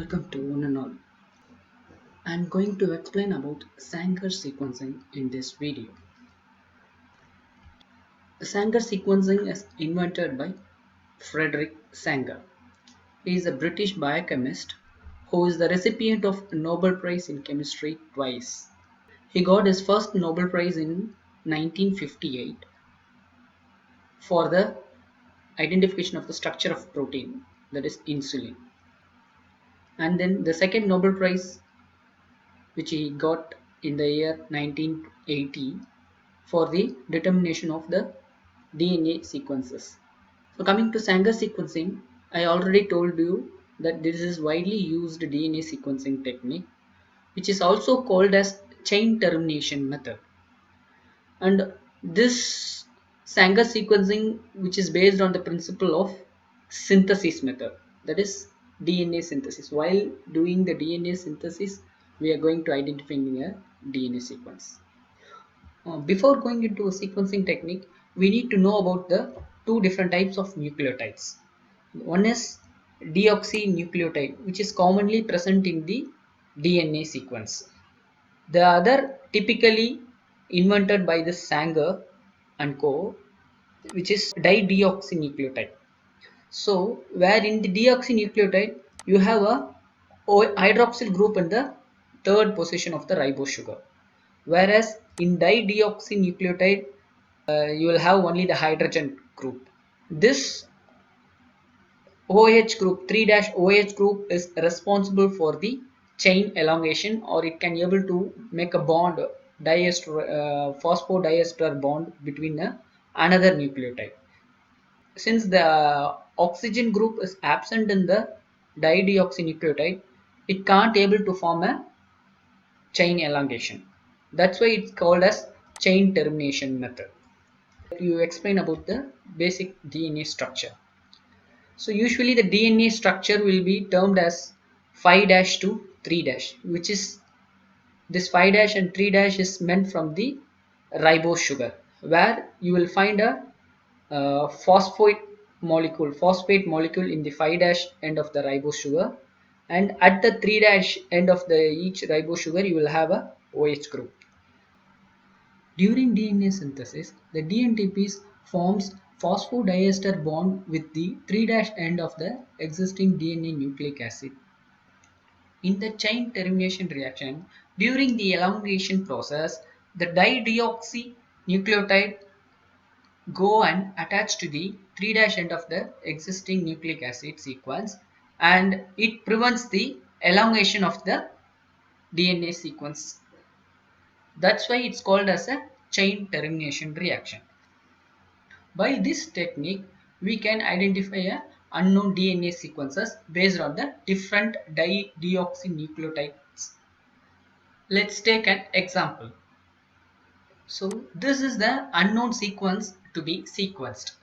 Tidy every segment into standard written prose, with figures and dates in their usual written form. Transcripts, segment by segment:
Welcome to one and all. I'm going to explain about Sanger sequencing in this video. Sanger sequencing is invented by Frederick Sanger. He is a British biochemist who is the recipient of a Nobel Prize in Chemistry twice. He got his first Nobel Prize in 1958 for the identification of the structure of protein, that is insulin. And then the second Nobel Prize, which he got in the year 1980 for the determination of the DNA sequences. So coming to Sanger sequencing, I already told you that this is widely used DNA sequencing technique, which is also called as chain termination method. And this Sanger sequencing, which is based on the principle of synthesis method, that is DNA synthesis. While doing the DNA synthesis, we are going to identify a DNA sequence. Before going into a sequencing technique, we need to know about the two different types of nucleotides. One is deoxynucleotide, which is commonly present in the DNA sequence. The other, typically invented by the Sanger and co., which is dideoxynucleotide. So, where in the deoxynucleotide you have a hydroxyl group in the third position of the ribose sugar, whereas in dideoxynucleotide you will have only the hydrogen group. This OH group, 3' OH group, is responsible for the chain elongation, or it can able to make a bond, phosphodiester bond between another nucleotide. Since the oxygen group is absent in the dideoxynucleotide, it can't able to form a chain elongation. That's why it's called as chain termination method. You explain about the basic DNA structure. So usually the DNA structure will be termed as 5' to 3', which is this 5' and 3' is meant from the ribose sugar, where you will find a phosphate molecule in the 5' end of the ribose sugar, and at the 3' end of the each ribose sugar you will have a OH group. During DNA synthesis, the DNTP forms phosphodiester bond with the 3' end of the existing DNA nucleic acid. In the chain termination reaction, during the elongation process, the dideoxynucleotide go and attach to the 3' end of the existing nucleic acid sequence, and it prevents the elongation of the DNA sequence. That's why it's called as a chain termination reaction. By this technique, we can identify a unknown DNA sequences based on the different deoxynucleotides. Let's take an example. So this is the unknown sequence to be sequenced,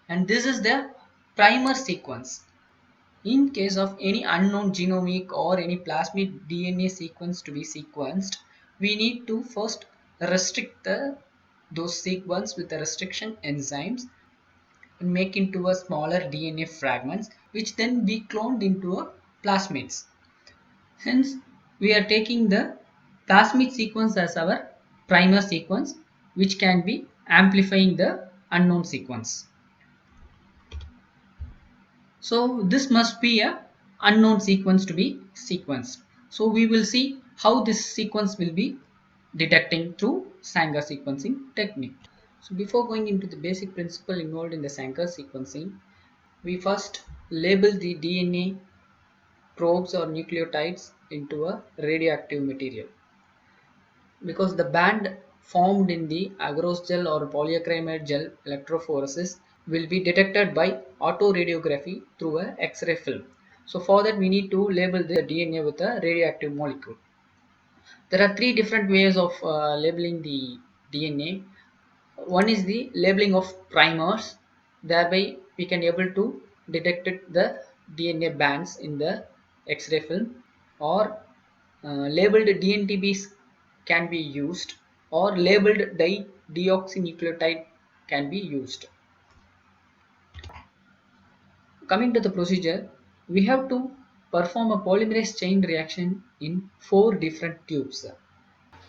and this is the primer sequence. In case of any unknown genomic or any plasmid DNA sequence to be sequenced, we need to first restrict those sequence with the restriction enzymes and make into a smaller DNA fragments, which then be cloned into a plasmids. Hence, we are taking the plasmid sequence as our primer sequence, which can be amplifying the unknown sequence. So this must be a unknown sequence to be sequenced. So we will see how this sequence will be detecting through Sanger sequencing technique. So before going into the basic principle involved in the Sanger sequencing, we first label the DNA probes or nucleotides into a radioactive material, because the band formed in the agarose gel or polyacrylate gel electrophoresis will be detected by autoradiography through a X-ray film. So for that we need to label the DNA with a radioactive molecule. There are three different ways of labeling the DNA. One is the labeling of primers, thereby we can able to detect the DNA bands in the X-ray film, or labeled DNTBs can be used, or labeled deoxynucleotide can be used. Coming to the procedure, we have to perform a polymerase chain reaction in 4 different tubes.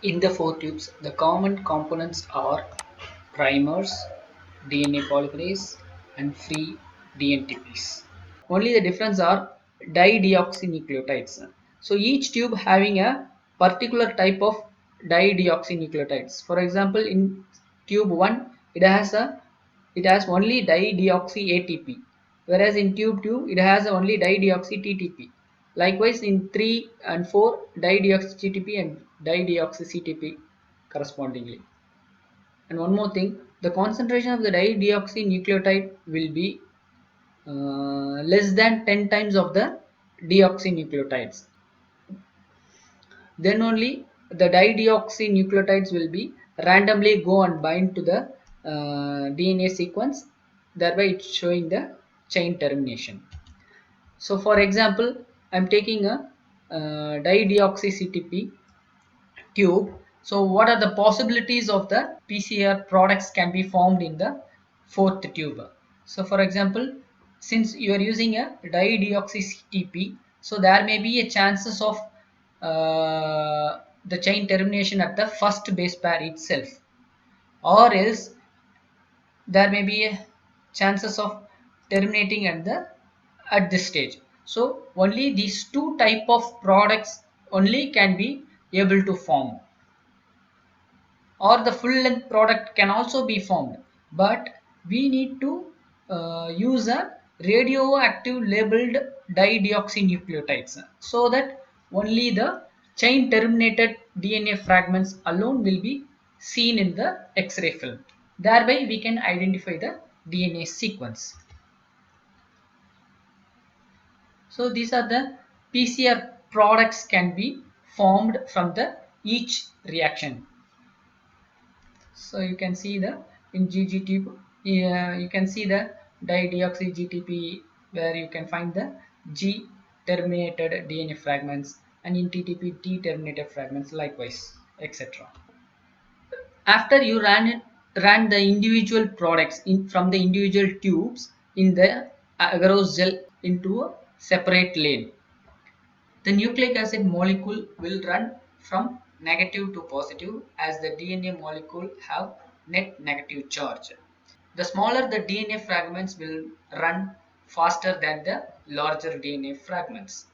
In the 4 tubes, the common components are primers, DNA polymerase, and free DNTPs. Only the difference are dideoxynucleotides. So each tube having a particular type of dideoxynucleotides. For example, in tube 1, it has only dideoxy ATP, whereas in tube 2 it has only dideoxy TTP. Likewise, in 3 and 4, dideoxy GTP and dideoxy CTP correspondingly. And one more thing, the concentration of the dideoxynucleotide will be less than 10 times of the deoxynucleotides. Then only the dideoxynucleotides will be randomly go and bind to the DNA sequence, thereby it's showing the chain termination. So for example, I'm taking a dideoxy CTP tube. So what are the possibilities of the PCR products can be formed in the fourth tube? So for example, since you are using a dideoxy-CTP, so there may be a chances of the chain termination at the first base pair itself, or else there may be a chances of terminating at this stage. So only these two type of products only can be able to form, or the full length product can also be formed, but we need to use a radioactive labeled dideoxynucleotides, so that only the chain terminated DNA fragments alone will be seen in the X-ray film. Thereby we can identify the DNA sequence. So these are the PCR products can be formed from the each reaction. So you can see the in GGT, you can see the dideoxy GTP, where you can find the G terminated DNA fragments, and in TTP T terminated fragments, likewise, etc. After you ran the individual products from the individual tubes in the agarose gel into a separate lane, the nucleic acid molecule will run from negative to positive, as the DNA molecule have net negative charge. The smaller the DNA fragments will run faster than the larger DNA fragments.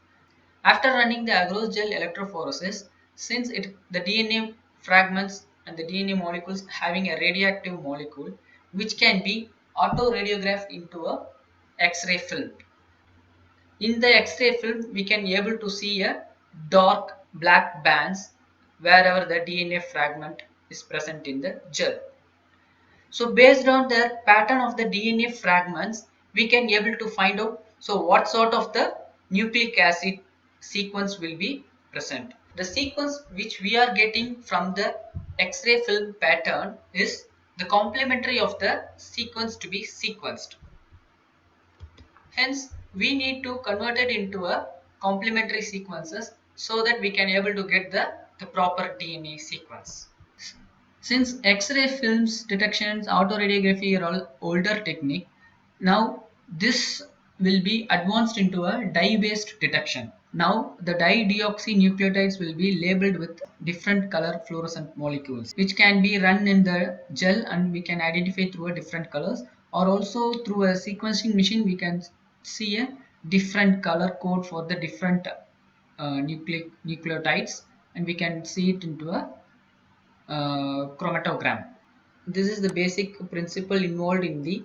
After running the agarose gel electrophoresis, since the DNA fragments and the DNA molecules having a radioactive molecule which can be autoradiographed into a X-ray film. In the X-ray film, we can able to see a dark black bands wherever the DNA fragment is present in the gel. So based on the pattern of the DNA fragments, we can able to find out so what sort of the nucleic acid sequence will be present. The sequence which we are getting from the X-ray film pattern is the complementary of the sequence to be sequenced. Hence, we need to convert it into a complementary sequences so that we can able to get the proper DNA sequence. Since X-ray films detections, autoradiography are all older technique, now this will be advanced into a dye-based detection. Now the dideoxynucleotides will be labeled with different color fluorescent molecules, which can be run in the gel and we can identify through a different colors, or also through a sequencing machine we can see a different color code for the different nucleotides, and we can see it into a chromatogram. This is the basic principle involved in the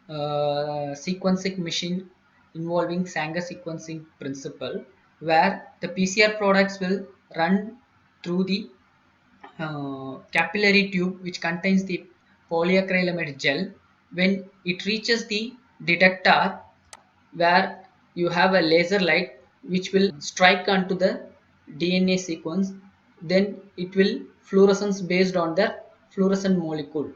sequencing machine involving Sanger sequencing principle, where the PCR products will run through the capillary tube which contains the polyacrylamide gel. When it reaches the detector, where you have a laser light which will strike onto the DNA sequence, then it will fluorescence based on the fluorescent molecule,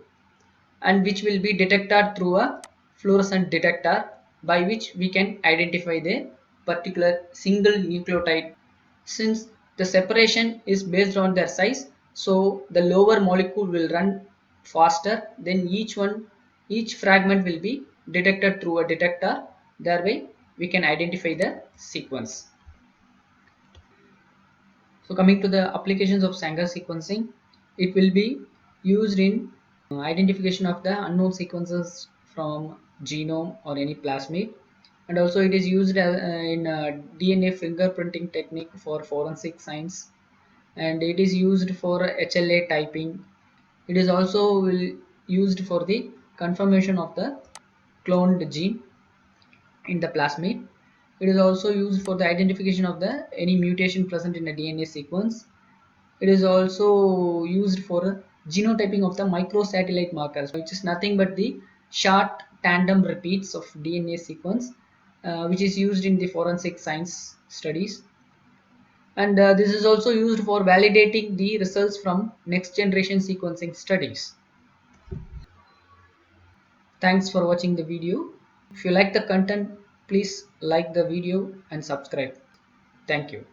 and which will be detected through a fluorescent detector, by which we can identify the particular single nucleotide. Since the separation is based on their size, so the lower molecule will run faster, then each fragment will be detected through a detector, thereby we can identify the sequence. So coming to the applications of Sanger sequencing, it will be used in identification of the unknown sequences from genome or any plasmid, and also it is used in DNA fingerprinting technique for forensic science, and it is used for HLA typing. It is also used for the confirmation of the cloned gene in the plasmid. It is also used for the identification of the any mutation present in a DNA sequence. It is also used for genotyping of the microsatellite markers, which is nothing but the short tandem repeats of DNA sequence, which is used in the forensic science studies. And this is also used for validating the results from next generation sequencing studies. Thanks for watching the video. If you like the content, please like the video and subscribe. Thank you.